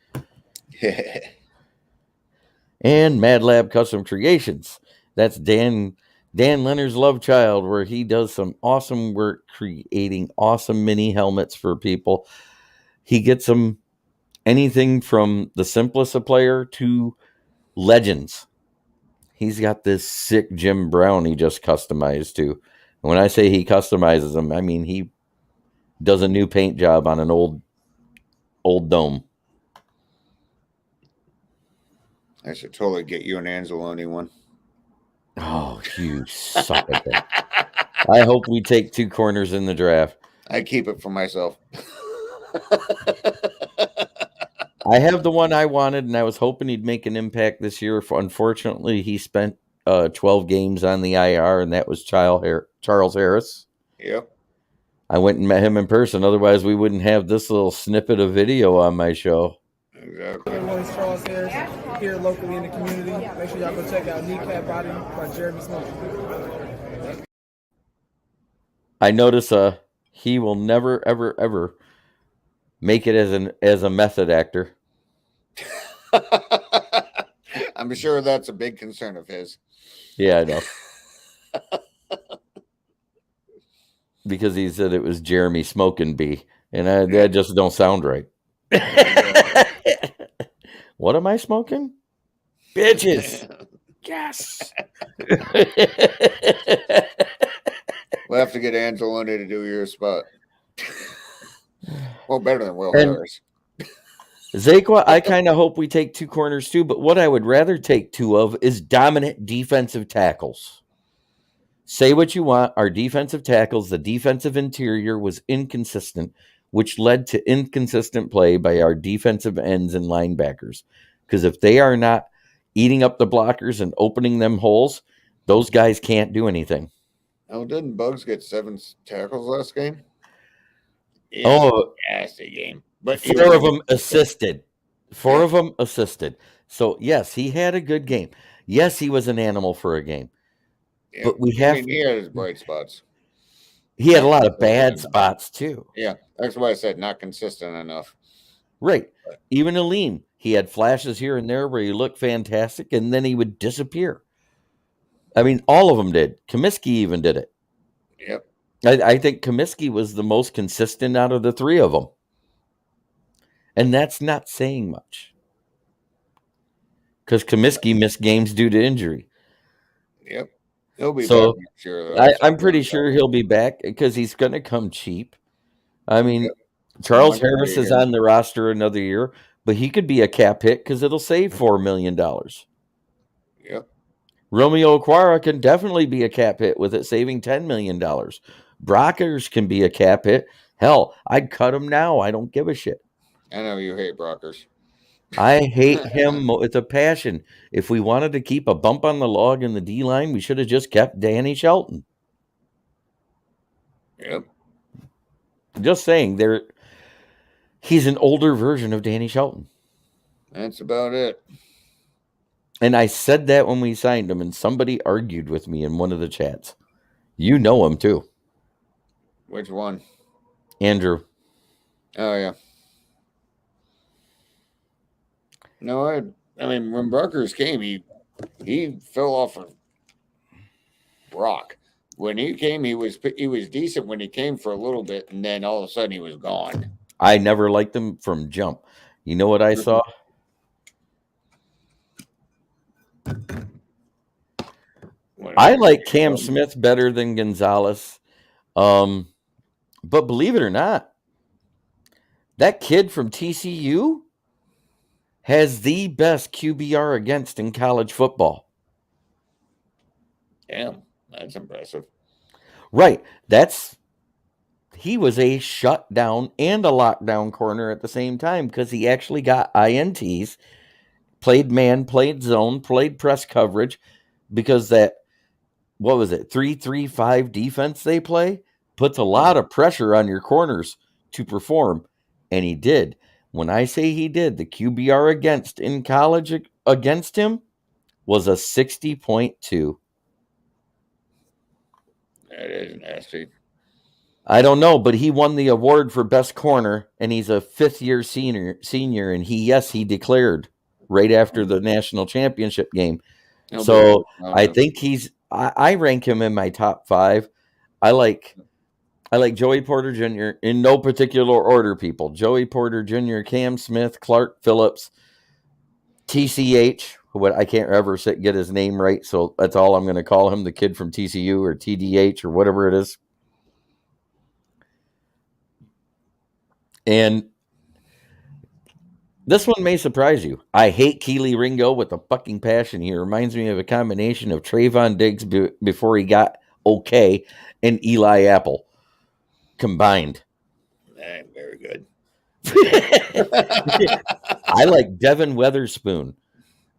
And Mad Lab Custom Creations. That's Dan Leonard's love child, where he does some awesome work creating awesome mini helmets for people. He gets them anything from the simplest of player to legends. He's got this sick Jim Brown he just customized too. And when I say he customizes them, I mean he does a new paint job on an old dome. I should totally get you an Anzalone one. Oh, you suck at that. I hope we take 2 corners in the draft. I keep it for myself. I have the one I wanted, and I was hoping he'd make an impact this year. Unfortunately, he spent 12 games on the IR, and that was Charles Harris. Yep. I went and met him in person. Otherwise, we wouldn't have this little snippet of video on my show. Exactly. Everyone, it's Charles Harris here locally in the community. Make sure y'all go check out Kneecap Body by Jeremy Smokin. I notice he will never, ever, ever make it as a method actor. I'm sure that's a big concern of his. Yeah, I know. Because he said it was Jeremy Smokin B, and that just don't sound right. What am I smoking? Bitches. Yes. We'll have to get Anzalone to do your spot. Well, better than Will Harris. Zaquan, I kind of hope we take 2 corners too, but what I would rather take 2 of is dominant defensive tackles. Say what you want. Our defensive tackles, the defensive interior was inconsistent, which led to inconsistent play by our defensive ends and linebackers. Because if they are not eating up the blockers and opening them holes, those guys can't do anything. Oh, didn't Bugs get 7 tackles last game? Oh, nasty game. But 4 of them assisted. 4 of them assisted. So, yes, he had a good game. Yes, he was an animal for a game. Yeah. But we I have mean, he had his bright spots. he had a Not lot of bad consistent. spots too. Yeah, that's why I said not consistent enough. Right. But Even Aleem, he had flashes here and there where he looked fantastic and then he would disappear. I mean, all of them did. Comiskey even did it. yep. I think Comiskey was the most consistent out of the three of them. And that's not saying much. Because Comiskey missed games due to injury. Yep. He'll be So back next year, though. I'm pretty sure he'll be back because he's going to come cheap. I mean, Yep. Charles Not gonna Harris be is here. on the roster another year, but he could be a cap hit because it'll save $4 million. Yep. Romeo Okwara can definitely be a cap hit with it saving $10 million. Brockers can be a cap hit. Hell, I'd cut him now. I don't give a shit. I know you hate Brockers. I hate him with a passion. If we wanted to keep a bump on the log in the D line, we should have just kept Danny Shelton. Yep. Just saying, he's an older version of Danny Shelton. That's about it. And I said that when we signed him, and somebody argued with me in one of the chats. You know him too, Which one? Andrew. Oh yeah. No, I mean when Brockers came, he fell off a rock. When he came, he was decent when he came for a little bit, and then all of a sudden he was gone. I never liked him from jump. You know what I saw? I like Cam Smith better than Gonzalez. But believe it or not, that kid from TCU has the best QBR against in college football. Damn, that's impressive. Right. He was a shutdown and a lockdown corner at the same time because he actually got INTs, played man, played zone, played press coverage because that, what was it, 3-3-5 defense they play puts a lot of pressure on your corners to perform, and he did. When I say he did, the QBR against in college against him was a 60.2. That is nasty. I don't know, but he won the award for best corner, and he's a fifth-year senior, and he declared right after the national championship game. So I think I rank him in my top 5. I like Joey Porter Jr. in no particular order, people. Joey Porter Jr., Cam Smith, Clark Phillips, TCH, who I can't ever get his name right, so that's all I'm going to call him, the kid from TCU or TDH or whatever it is. And this one may surprise you. I hate Keely Ringo with a fucking passion. He reminds me of a combination of Trayvon Diggs before he got okay and Eli Apple combined. Very good. I like Devin Weatherspoon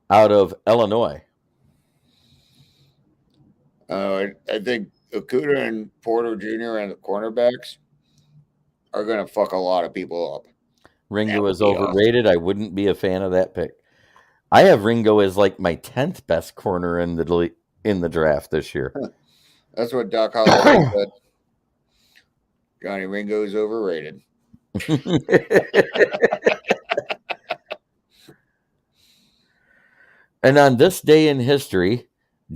out of Illinois. I think Okuda and Porter Jr. and the cornerbacks are going to fuck a lot of people up. Ringo is overrated. I wouldn't be a fan of that pick. I have Ringo as like my 10th best corner in the draft this year. That's what Doc Holliday said. Johnny Ringo is overrated. And on this day in history,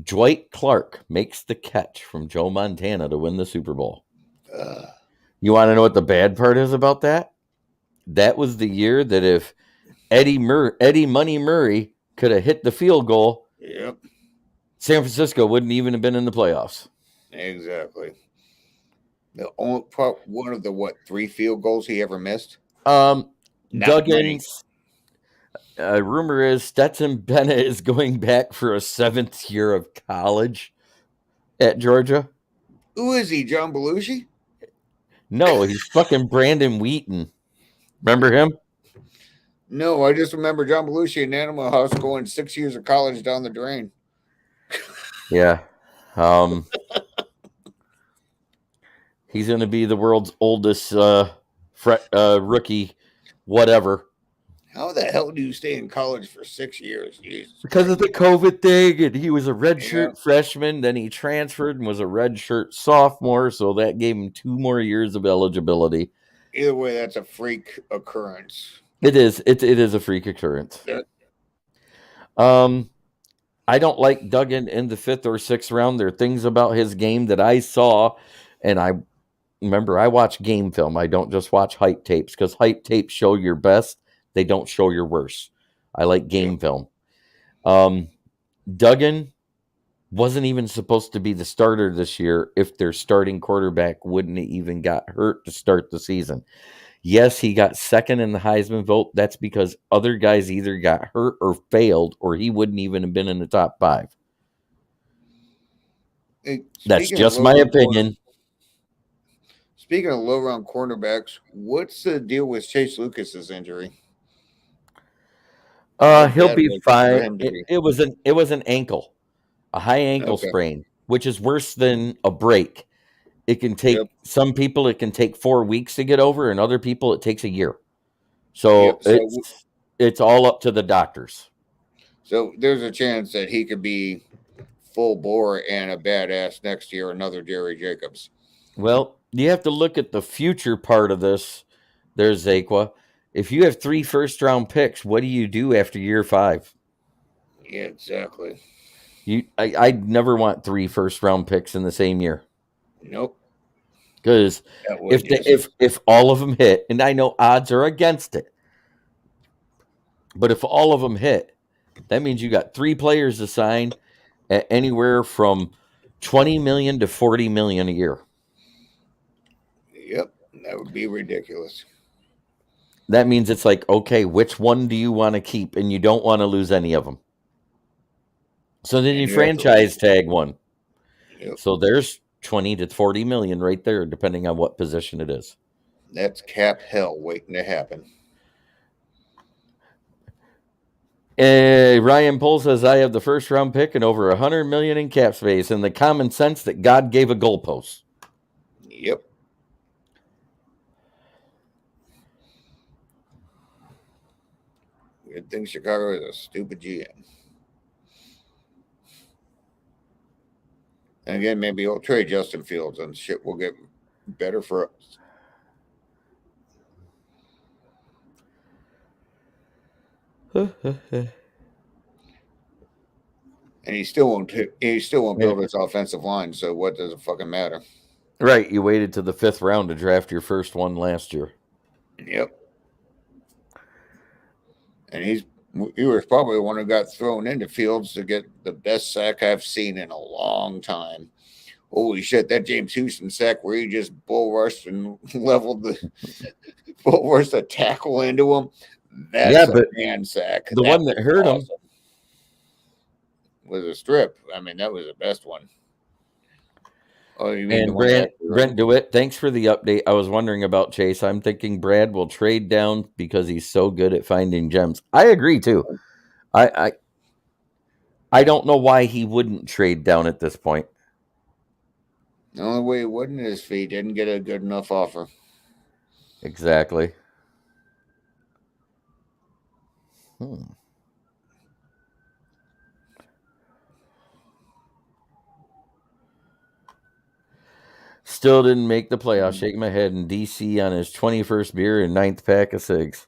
Dwight Clark makes the catch from Joe Montana to win the Super Bowl. You want to know what the bad part is about that? That was the year that if Eddie Money Murray could have hit the field goal, yep, San Francisco wouldn't even have been in the playoffs. Exactly. One of the 3 field goals he ever missed? Duggins. Rumor is Stetson Bennett is going back for a 7th year of college at Georgia. Who is he, John Belushi? No, he's fucking Brandon Wheaton. Remember him? No, I just remember John Belushi in Animal House going 6 years of college down the drain. Yeah. He's going to be the world's oldest rookie, whatever. How the hell do you stay in college for 6 years? Jesus Because Christ. of the COVID thing, and he was a Yeah. redshirt freshman. Then he transferred and was a redshirt sophomore, so that gave him 2 more years of eligibility. Either way, that's a freak occurrence. It is. It is a freak occurrence. That, I don't like Duggan in the 5th or 6th round. There are things about his game that I saw, and I remember I watch game film. I don't just watch hype tapes because hype tapes show your best. They don't show your worst. I like game film. Duggan wasn't even supposed to be the starter this year if their starting quarterback wouldn't have even got hurt to start the season. Yes, he got second in the Heisman vote. That's because other guys either got hurt or failed, or he wouldn't even have been in the top 5. That's just my opinion. Speaking of low-round cornerbacks, what's the deal with Chase Lucas's injury? He'll be fine. It was an ankle, a high ankle sprain, which is worse than a break. It can take some people. It can take 4 weeks to get over, and other people it takes a year. So it's all up to the doctors. So there's a chance that he could be full bore and a badass next year. Another Jerry Jacobs. Well, you have to look at the future part of this. There's Aqua. If you have 3 first-round picks, what do you do after year 5? Yeah, exactly. I'd never want 3 first-round picks in the same year. Nope. Because if all of them hit, and I know odds are against it, but if all of them hit, that means you got 3 players to sign at anywhere from $20 million to $40 million a year. Yep, that would be ridiculous. That means it's like, okay, which one do you want to keep? And you don't want to lose any of them. So then you franchise tag one. Yep. So there's 20 to 40 million right there, depending on what position it is. That's cap hell waiting to happen. Ryan Pohl says, I have the first round pick and over 100 million in cap space and the common sense that God gave a goalpost. Yep. Good thing Chicago is a stupid GM. And again, maybe he'll trade Justin Fields and shit will get better for us. And he still won't build his offensive line, so what does it fucking matter? Right, you waited to the 5th round to draft your first one last year. Yep. And he was probably the one who got thrown into Fields to get the best sack I've seen in a long time. Holy shit, that James Houston sack where he just bull rushed and leveled the tackle into him. That's a man sack. The one that hurt him was a strip. I mean, that was the best one. Oh, you mean and Brent DeWitt, thanks for the update. I was wondering about Chase. I'm thinking Brad will trade down because he's so good at finding gems. I agree too. I don't know why he wouldn't trade down at this point. The only way he wouldn't is if he didn't get a good enough offer. Exactly. Still didn't make the playoffs. Shake my head in DC on his 21st beer and 9th pack of cigs.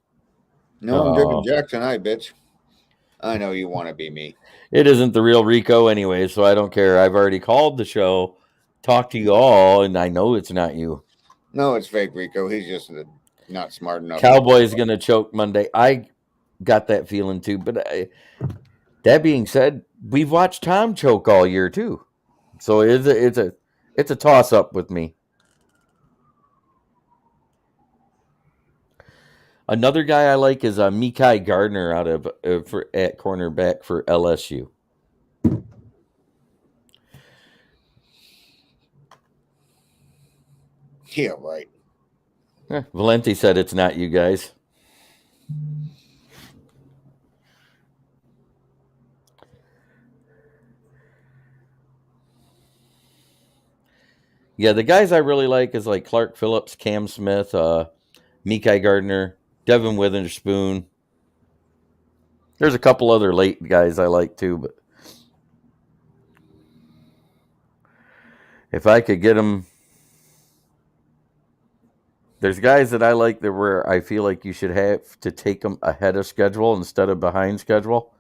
No, I'm drinking Jack tonight, bitch. I know you want to be me. It isn't the real Rico anyway, so I don't care. I've already called the show, talked to you all, and I know it's not you. No, it's fake Rico. He's just not smart enough. Cowboy's going to choke Monday. I got that feeling too. But that being said, we've watched Tom choke all year too. So it's a toss-up with me. Another guy I like is Mekhi Gardner out of at cornerback for LSU. Yeah, right. Valenti said it's not you guys. Yeah, the guys I really like is like Clark Phillips, Cam Smith, Mekhi Gardner, Devin Witherspoon. There's a couple other late guys I like too, but if I could get them, there's guys that I like that where I feel like you should have to take them ahead of schedule instead of behind schedule.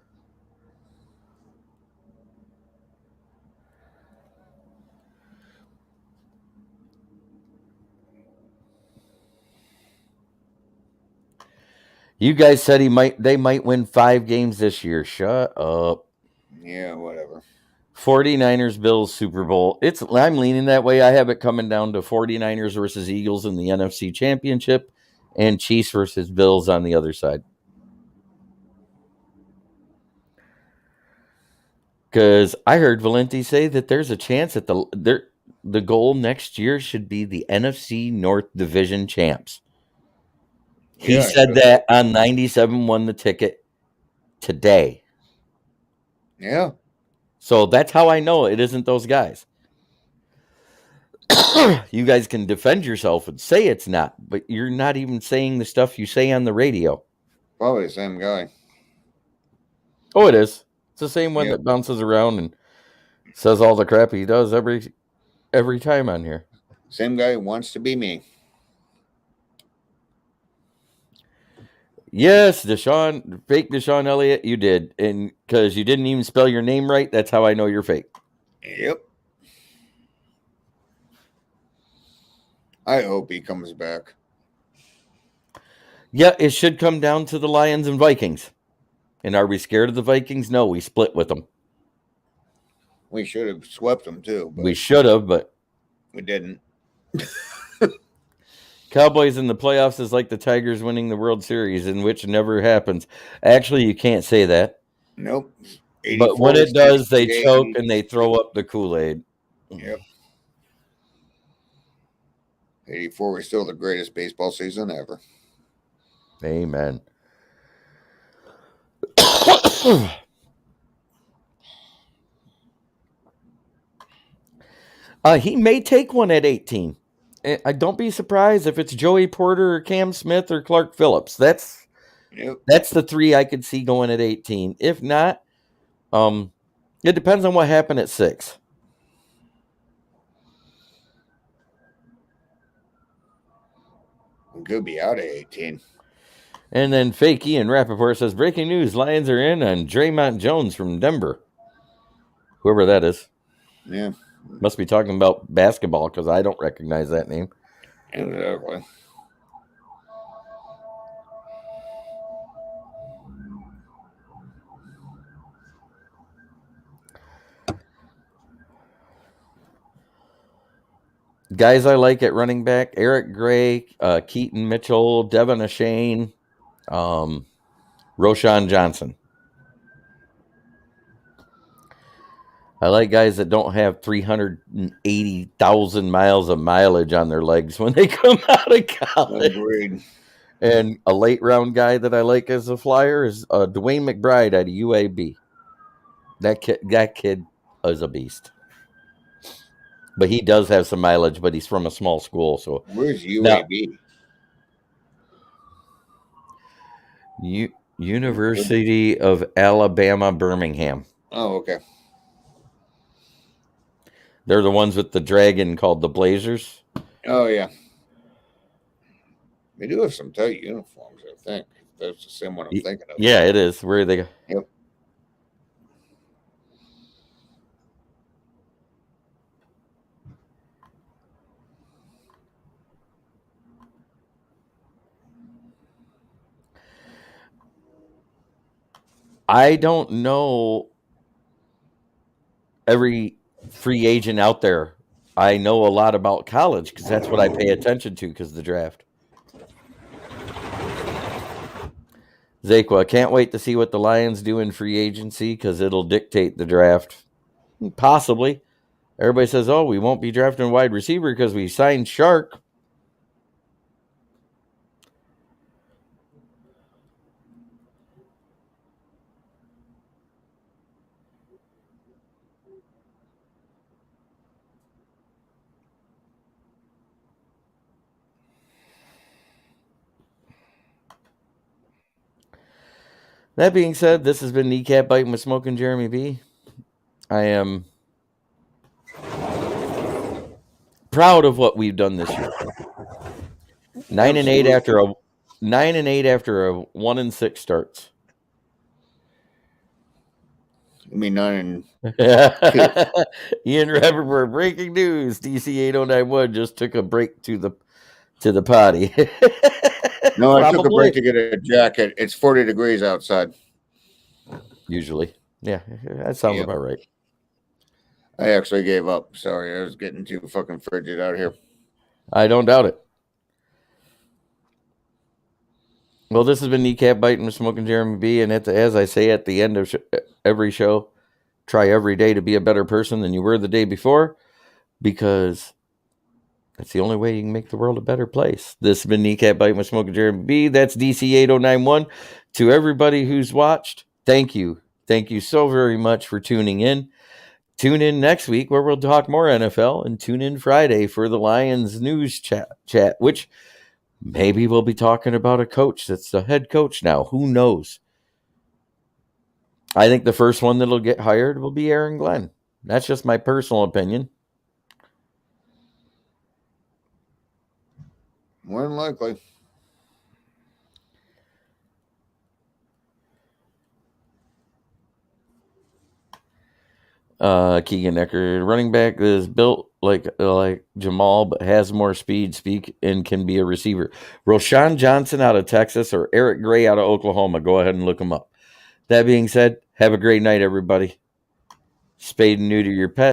You guys said they might win 5 games this year. Shut up. Yeah, whatever. 49ers Bills Super Bowl. I'm leaning that way. I have it coming down to 49ers versus Eagles in the NFC Championship and Chiefs versus Bills on the other side. Because I heard Valenti say that there's a chance that the goal next year should be the NFC North Division champs. He said that on 97 won the ticket today. Yeah. So that's how I know it isn't those guys. You guys can defend yourself and say it's not, but you're not even saying the stuff you say on the radio. Probably the same guy. Oh, it is. It's the same one that bounces around and says all the crap he does every time on here. Same guy who wants to be me. Yes, fake Deshaun Elliott, you did. And because you didn't even spell your name right, that's how I know you're fake. Yep. I hope he comes back. Yeah, it should come down to the Lions and Vikings. And are we scared of the Vikings? No, we split with them. We should have swept them too. We should have, but we didn't. Cowboys in the playoffs is like the Tigers winning the World Series, in which never happens. Actually, you can't say that. Nope. But when it does, they choke and they throw up the Kool-Aid. Yep. 84 was still the greatest baseball season ever. Amen. He may take one at 18. I don't be surprised if it's Joey Porter or Cam Smith or Clark Phillips. That's the 3 I could see going at 18. If not, it depends on what happened at 6. Could be out at 18. And then fake Ian Rappaport says, breaking news, Lions are in on Draymond Jones from Denver. Whoever that is. Yeah. Must be talking about basketball because I don't recognize that name. Exactly. Guys I like at running back, Eric Gray, Keaton Mitchell, Devin Ashane, Roshan Johnson. I like guys that don't have 380,000 miles of mileage on their legs when they come out of college. Agreed. And a late round guy that I like as a flyer is Dwayne McBride out of UAB. That kid is a beast. But he does have some mileage, but he's from a small school. So where's UAB? University of Alabama, Birmingham. Oh, okay. They're the ones with the dragon called the Blazers. Oh, yeah. They do have some tight uniforms, I think. That's the same one I'm thinking of. Yeah, it is. Where they go? Yep. I don't know every free agent out there. I know a lot about college because that's what I pay attention to because of the draft. Zakwa, can't wait to see what the Lions do in free agency because it'll dictate the draft. Possibly. Everybody says, oh, we won't be drafting a wide receiver because we signed Shark. That being said, this has been Kneecap Biting with Smokin' Jeremy B. I am proud of what we've done this year. 9-8 after a 9-8 after a 1-6 starts. I mean, 9-2. Ian Rappaport, breaking news. DC 8091 just took a break to the potty. No, I took a break to get a jacket. It's 40 degrees outside. Usually. Yeah, that sounds about right. I actually gave up. Sorry, I was getting too fucking frigid out here. I don't doubt it. Well, this has been Kneecap Biting with Smokin' Jeremy B. And as I say at the end of every show, try every day to be a better person than you were the day before, because that's the only way you can make the world a better place. This has been Kneecap Biting with Smokin' Jeremy B. That's DC 8091. To everybody who's watched, thank you. Thank you so very much for tuning in. Tune in next week where we'll talk more NFL, and tune in Friday for the Lions news chat, which maybe we'll be talking about a coach that's the head coach now. Who knows? I think the first one that'll get hired will be Aaron Glenn. That's just my personal opinion. More than likely. Keegan Ecker, running back is built like Jamal, but has more speed, and can be a receiver. Roshan Johnson out of Texas or Eric Gray out of Oklahoma. Go ahead and look them up. That being said, have a great night, everybody. Spade and neuter your pet.